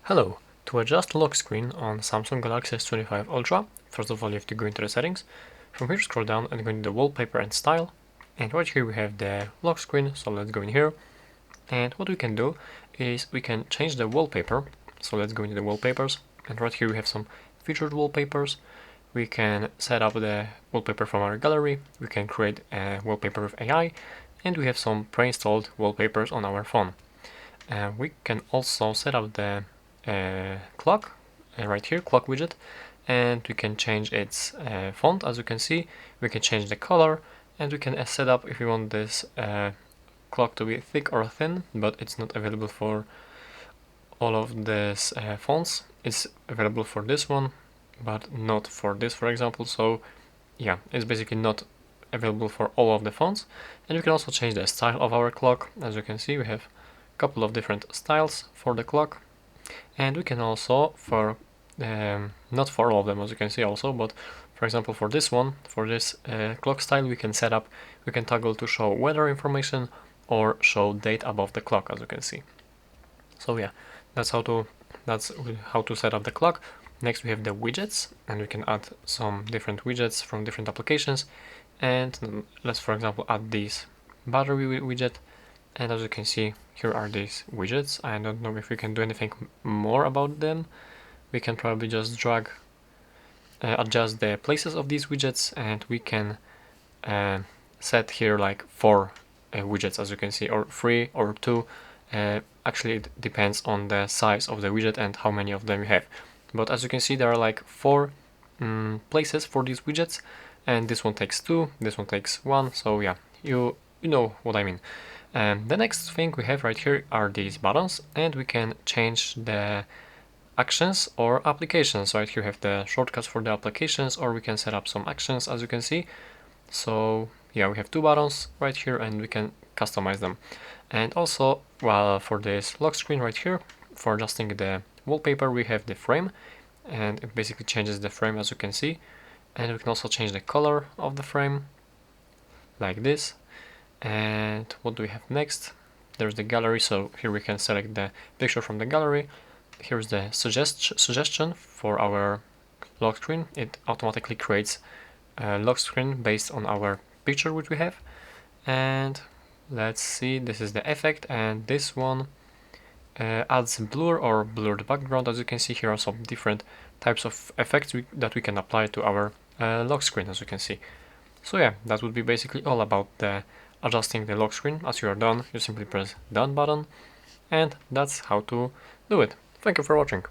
Hello! To adjust the lock screen on Samsung Galaxy S25 Ultra, first of all you have to go into the settings. From here scroll down and go into the wallpaper and style. And right here we have the lock screen, so let's go in here. And what we can do is we can change the wallpaper. So let's go into the wallpapers. And right here we have some featured wallpapers. We can set up the wallpaper from our gallery. We can create a wallpaper with AI. And we have some pre-installed wallpapers on our phone. We can also set up the clock right here, clock widget, and we can change its font. As you can see, we can change the color, and we can set up if we want this clock to be thick or thin, but it's not available for all of these fonts. It's available for this one, but not for this, for example. So yeah, it's basically not available for all of the fonts. And we can also change the style of our clock. As you can see, we have a couple of different styles for the clock. And we can also, for not for all of them as you can see also, but for example for this one, for this clock style, we can toggle to show weather information or show date above the clock, as you can see. So yeah, that's how to set up the clock. Next we have the widgets, and we can add some different widgets from different applications. And let's for example add this battery widget. And as you can see, here are these widgets. I don't know if we can do anything more about them. We can probably just adjust the places of these widgets, and we can set here like 4 widgets, as you can see, or 3 or 2. Actually, it depends on the size of the widget and how many of them you have. But as you can see, there are like 4 places for these widgets, and this one takes 2, this one takes 1. So yeah, you know what I mean. The next thing we have right here are these buttons, and we can change the actions or applications. Right here we have the shortcuts for the applications, or we can set up some actions, as you can see. So yeah, we have 2 buttons right here, and we can customize them. And also, for this lock screen right here, for adjusting the wallpaper, we have the frame, and it basically changes the frame, as you can see. And we can also change the color of the frame like this. And what do we have next? There's the gallery, so here we can select the picture from the gallery. Here's the suggestion for our lock screen. It automatically creates a lock screen based on our picture which we have. And let's see, this is the effect, and this one adds blur or blurred background. As you can see, here are some different types of effects that we can apply to our lock screen, as you can see. So yeah, that would be basically all about the adjusting the lock screen. As you are done, you simply press done button, and that's how to do it. Thank you for watching.